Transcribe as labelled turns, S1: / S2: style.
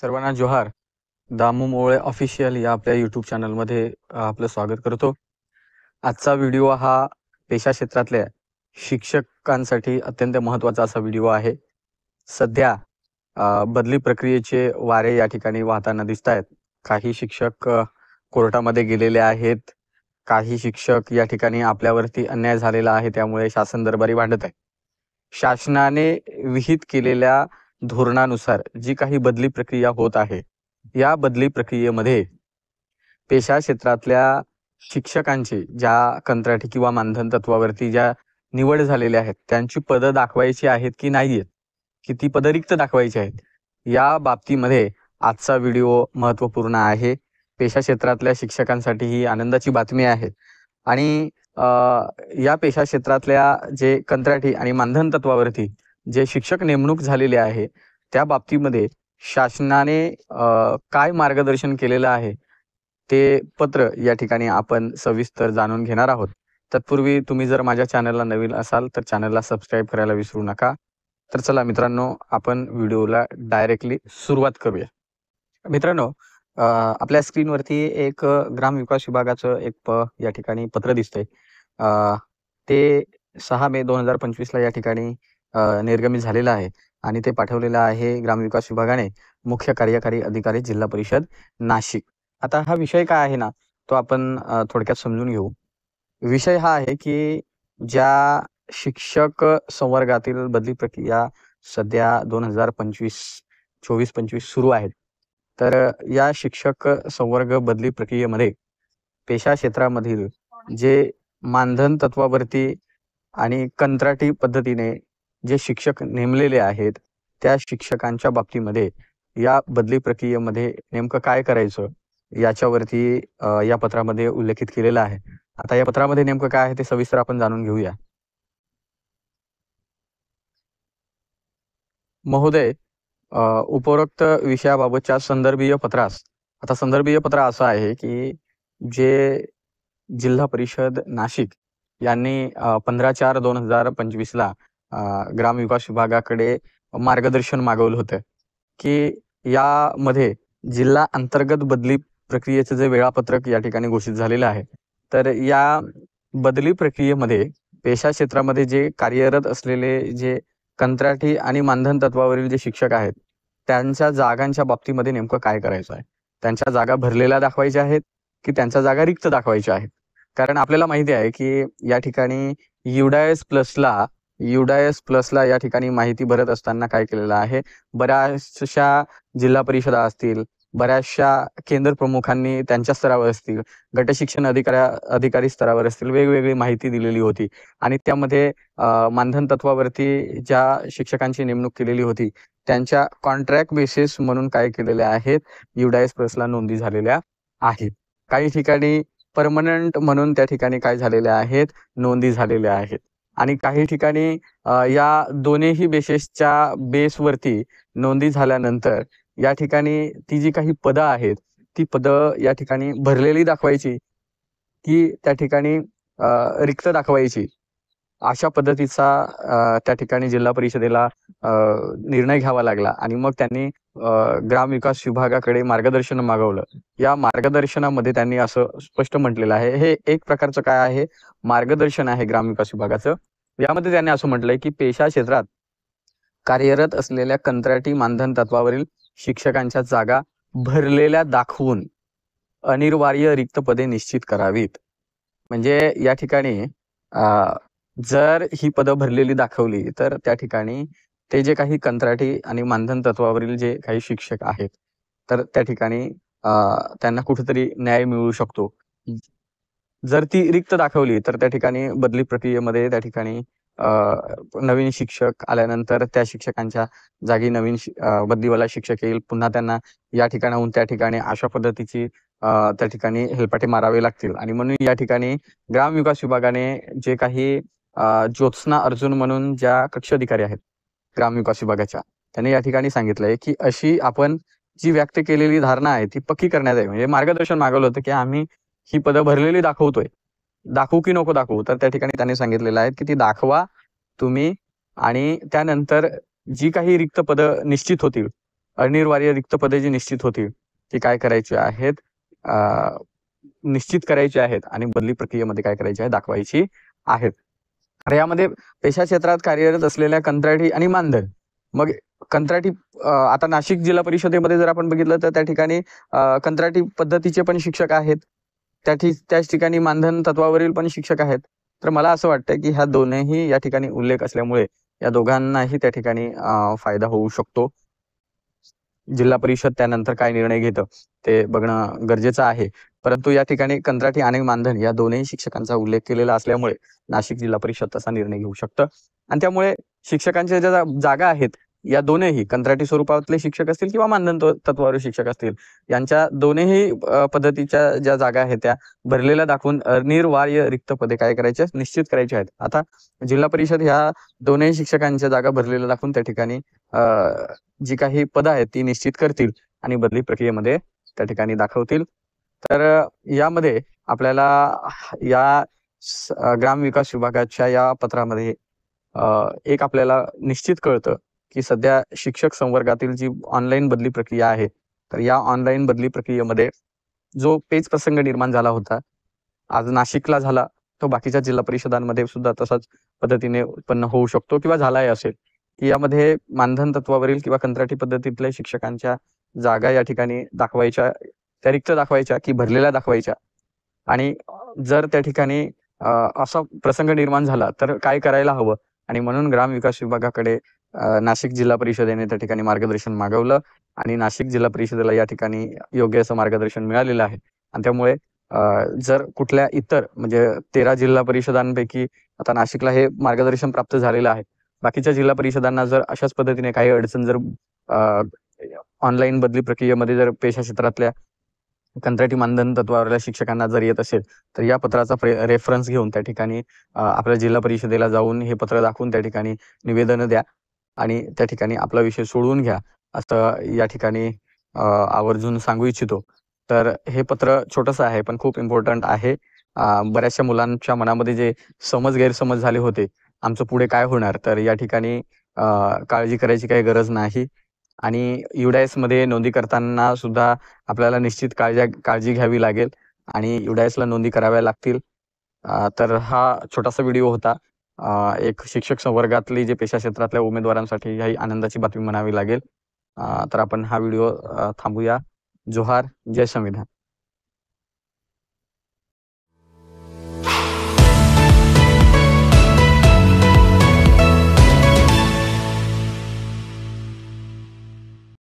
S1: सर्वांना जोहार. दामू मोळे ऑफिशियल या आपल्या यूट्यूब चॅनलमध्ये आपलं स्वागत करतो. आजचा व्हिडिओ हा पेशा क्षेत्रातल्या शिक्षकांसाठी अत्यंत महत्त्वाचा असा व्हिडिओ आहे. सध्या बदली प्रक्रियेचे वारे या ठिकाणी वाहताना दिसत आहेत. काही शिक्षक कोर्टामध्ये गेलेले आहेत. काही शिक्षक या ठिकाणी आपल्यावरती अन्याय झालेला आहे त्यामुळे शासन दरबारी भांडत आहे. शासनाने विहित केलेल्या धोरणानुसार जी काही बदली प्रक्रिया होत आहे, या बदली प्रक्रियेमध्ये पेशा क्षेत्रातल्या शिक्षकांचे ज्या कंत्राटी किंवा मानधन तत्वावरती ज्या निवड झालेल्या आहेत त्यांची पदं दाखवायची आहेत की नाही आहेत, किती पदं रिक्त दाखवायची आहेत, या बाबतीमध्ये आजचा व्हिडिओ महत्त्वपूर्ण आहे. पेशा क्षेत्रातल्या शिक्षकांसाठी ही आनंदाची बातमी आहे. आणि या पेशा क्षेत्रातल्या जे कंत्राटी आणि मानधन तत्वावरती जे शिक्षक नेमणूक झालेले आहे त्या बाबतीमध्ये शासनाने काय मार्गदर्शन केलेलं आहे ते पत्र या ठिकाणी आपण सविस्तर जाणून घेणार आहोत. तत्पूर्वी तुम्ही जर माझ्या चॅनलला नवीन असाल तर चॅनलला सबस्क्राईब करायला विसरू नका. तर चला मित्रांनो, आपण व्हिडिओला डायरेक्टली सुरुवात करूया. मित्रांनो, आपल्या स्क्रीनवरती एक ग्रामविकास विभागाचं एक या ठिकाणी पत्र दिसतंय. ते 6 मे 2025 या ठिकाणी निर्गमित झालेलं आहे आणि ते पाठवलेलं आहे ग्रामविकास विभागाने मुख्य कार्यकारी अधिकारी जिल्हा परिषद नाशिक. आता हा विषय काय आहे ना, तो आपण थोडक्यात समजून घेऊ. विषय हा आहे की ज्या शिक्षक संवर्गातील बदली प्रक्रिया सध्या 2024-25 सुरू आहेत, तर या शिक्षक संवर्ग बदली प्रक्रियेमध्ये पेशा क्षेत्रामधील जे मानधन तत्वावरती आणि कंत्राटी पद्धतीने जे शिक्षक नेमलेले आहेत त्या शिक्षकांच्या बाबतीमध्ये या बदली प्रक्रियेमध्ये नेमकं काय करायचं याच्यावरती या पत्रामध्ये उल्लेखित केलेलं आहे. आता या पत्रामध्ये नेमकं काय आहे ते सविस्तर आपण जाणून घेऊया. महोदय, उपरोक्त विषयाबाबतच्या संदर्भीय पत्रास, आता संदर्भीय पत्र असं आहे की जे जिल्हा परिषद नाशिक यांनी 15/4/2025 ग्रामविकास विभागाकडे मार्गदर्शन मागवलं होतं की यामध्ये जिल्हा अंतर्गत बदली प्रक्रियेचं जे वेळापत्रक या ठिकाणी घोषित झालेलं आहे, तर या बदली प्रक्रियेमध्ये पेशा क्षेत्रामध्ये जे कार्यरत असलेले जे कंत्राटी आणि मानधन तत्वावरील जे शिक्षक आहेत त्यांच्या जागांच्या बाबतीमध्ये नेमकं काय करायचं आहे. त्यांच्या जागा भरलेल्या दाखवायच्या आहेत की त्यांच्या जागा रिक्त दाखवायच्या आहेत. कारण आपल्याला माहिती आहे की या ठिकाणी युडायस प्लसला या ठिकाणी माहिती भरत असताना काय केलेलं आहे, बऱ्याचशा जिल्हा परिषदा असतील, बऱ्याचशा केंद्र प्रमुखांनी त्यांच्या स्तरावर असतील, गट शिक्षण अधिकारी स्तरावर असतील, वेगवेगळी माहिती दिलेली होती. आणि त्यामध्ये मानधन तत्वावरती ज्या शिक्षकांची नेमणूक केलेली होती त्यांच्या कॉन्ट्रॅक्ट बेसिस म्हणून काय केलेल्या आहेत, युडायस प्लसला नोंदी झालेल्या आहेत. काही ठिकाणी परमनंट म्हणून त्या ठिकाणी काय झालेल्या आहेत, नोंदी झालेल्या आहेत. आणि काही ठिकाणी या दोन्ही बेसिसच्या बेसवरती नोंदी झाल्यानंतर या ठिकाणी ती जी काही पदं आहेत ती पदं या ठिकाणी भरलेली दाखवायची की त्या ठिकाणी रिक्त दाखवायची, अशा पद्धतीचा त्या ठिकाणी जिल्हा परिषदेला निर्णय घ्यावा लागला. आणि मग त्यांनी ग्रामविकास विभागाकडे मार्गदर्शन मागवलं. या मार्गदर्शनामध्ये त्यांनी असं स्पष्ट म्हटलेलं आहे, हे एक प्रकारचं काय आहे, मार्गदर्शन आहे ग्रामविकास विभागाचं. यामध्ये त्यांनी असं म्हटलंय की पेशा क्षेत्रात कार्यरत असलेल्या कंत्राटी मानधन तत्वावरील शिक्षकांच्या जागा भरलेल्या दाखवून अनिवार्य रिक्त पदे निश्चित करावीत. म्हणजे या ठिकाणी जर ही पदं भरलेली दाखवली तर त्या ठिकाणी ते जे काही कंत्राटी आणि मानधन तत्वावरील जे काही शिक्षक आहेत तर त्या ठिकाणी त्यांना कुठेतरी न्याय मिळू शकतो. जर ती रिक्त दाखवली तर त्या ठिकाणी बदली प्रक्रियेमध्ये त्या ठिकाणी नवीन शिक्षक आल्यानंतर त्या शिक्षकांच्या जागी नवीन बदलीवाला शिक्षक येईल, पुन्हा त्यांना या ठिकाणाहून त्या ठिकाणी अशा पद्धतीची त्या ठिकाणी हेलपाटे मारावे लागतील. आणि म्हणून या ठिकाणी ग्रामविकास विभागाने जे काही ज्योत्स्ना अर्जुन म्हणून ज्या कक्ष अधिकारी आहेत ग्रामविकास विभागाच्या, त्यांनी या ठिकाणी सांगितलंय की अशी आपण जी व्यक्त केलेली धारणा आहे ती पक्की करण्यात यावी. म्हणजे मार्गदर्शन मागवलं होतं की आम्ही ही पदं भरलेली दाखवतोय, दाखवू की नको दाखवू, तर त्या ठिकाणी त्यांनी सांगितलेलं आहे की ती दाखवा तुम्ही. आणि त्यानंतर जी काही रिक्त पदं निश्चित होतील अनिवार्य रिक्त पदे जी निश्चित होती ती काय करायची आहेत, निश्चित करायची आहेत आणि बदली प्रक्रियेमध्ये काय करायची आहे दाखवायची आहेत. तर यामध्ये पेशा क्षेत्रात कार्यरत असलेल्या कंत्राटी आणि मानधन, मग कंत्राटी आता नाशिक जिल्हा परिषदेमध्ये जर आपण बघितलं तर त्या ठिकाणी कंत्राटी पद्धतीचे पण शिक्षक आहेत, त्याच ठिकाणी मानधन तत्वावरील पण शिक्षक आहेत. तर मला असं वाटतं की ह्या दोन्ही या ठिकाणी उल्लेख असल्यामुळे या दोघांनाही त्या ठिकाणी फायदा होऊ शकतो. जिल्हा परिषद त्यानंतर काय निर्णय घेतं ते बघणं गरजेचं आहे. परंतु या ठिकाणी कंत्राटी आणि मानधन या दोन्ही शिक्षकांचा उल्लेख केलेला असल्यामुळे नाशिक जिल्हा परिषद तसा निर्णय घेऊ शकतं. आणि त्यामुळे शिक्षकांच्या ज्या जागा आहेत या दोन्ही कंत्राटी स्वरूपातले शिक्षक असतील किंवा मानधन तत्वावर शिक्षक असतील, यांच्या दोन्ही पद्धतीच्या ज्या जागा आहेत त्या भरलेल्या दाखवून अनिवार्य रिक्त पदे काय करायचे निश्चित करायचे आहेत. आता जिल्हा परिषद ह्या दोन्ही शिक्षकांच्या जागा भरलेल्या दाखवून त्या ठिकाणी जी काही पदं आहेत ती निश्चित करतील आणि बदली प्रक्रियेमध्ये त्या ठिकाणी दाखवतील. तर यामध्ये आपल्याला या ग्रामविकास विभागाच्या या पत्रामध्ये एक आपल्याला निश्चित कळतं की सध्या शिक्षक संवर्गातील जी ऑनलाईन बदली प्रक्रिया आहे, तर या ऑनलाईन बदली प्रक्रियेमध्ये जो पेच प्रसंग निर्माण झाला होता, आज नाशिकला झाला, तो बाकीच्या जिल्हा परिषदांमध्ये सुद्धा तसाच पद्धतीने उत्पन्न होऊ शकतो किंवा झालाही असेल, की यामध्ये मानधन तत्वावरील किंवा कंत्राटी पद्धतीतल्या शिक्षकांच्या जागा या ठिकाणी दाखवायच्या, त्या रिक्त दाखवायच्या की भरलेल्या दाखवायच्या. आणि जर त्या ठिकाणी असा प्रसंग निर्माण झाला तर काय करायला हवं, आणि म्हणून ग्रामविकास विभागाकडे नाशिक जिल्हा परिषदेने त्या ठिकाणी मार्गदर्शन मागवलं आणि नाशिक जिल्हा परिषदेला या ठिकाणी योग्य असं मार्गदर्शन मिळालेलं आहे. आणि त्यामुळे जर कुठल्या इतर म्हणजे 13 जिल्हा परिषदांपैकी आता नाशिकला हे मार्गदर्शन प्राप्त झालेलं आहे, बाकीच्या जिल्हा परिषदांना जर अशाच पद्धतीने काही अडचण जर ऑनलाईन बदली प्रक्रियेमध्ये जर पेशा क्षेत्रातल्या कंत्राटी मानधन तत्वावरच्या शिक्षकांना जर येत असेल तर या पत्राचा रेफरन्स घेऊन त्या ठिकाणी आपल्या जिल्हा परिषदेला जाऊन हे पत्र दाखवून त्या ठिकाणी निवेदन द्या आणि त्या ठिकाणी आपला विषय सोडवून घ्या, असं या ठिकाणी आवर्जून सांगू इच्छितो. तर हे पत्र छोटंसं आहे पण खूप इम्पॉर्टंट आहे. बऱ्याचशा मुलांच्या मनामध्ये जे गैरसमज झाले होते आमचं पुढे काय होणार, तर या ठिकाणी काळजी करायची काही गरज नाही. आणि UDAS मध्ये नोंदी करताना सुद्धा आपल्याला निश्चित काळजी घ्यावी लागेल आणि UDAS ला नोंदी कराव्या लागतील. तर हा छोटासा व्हिडिओ होता. एक शिक्षक संवर्गातली जे पेशा क्षेत्रातल्या उमेदवारांसाठी ही आनंदाची बातमी म्हणावी लागेल. तर आपण हा व्हिडिओ थांबूया. जोहार, जय संविधान.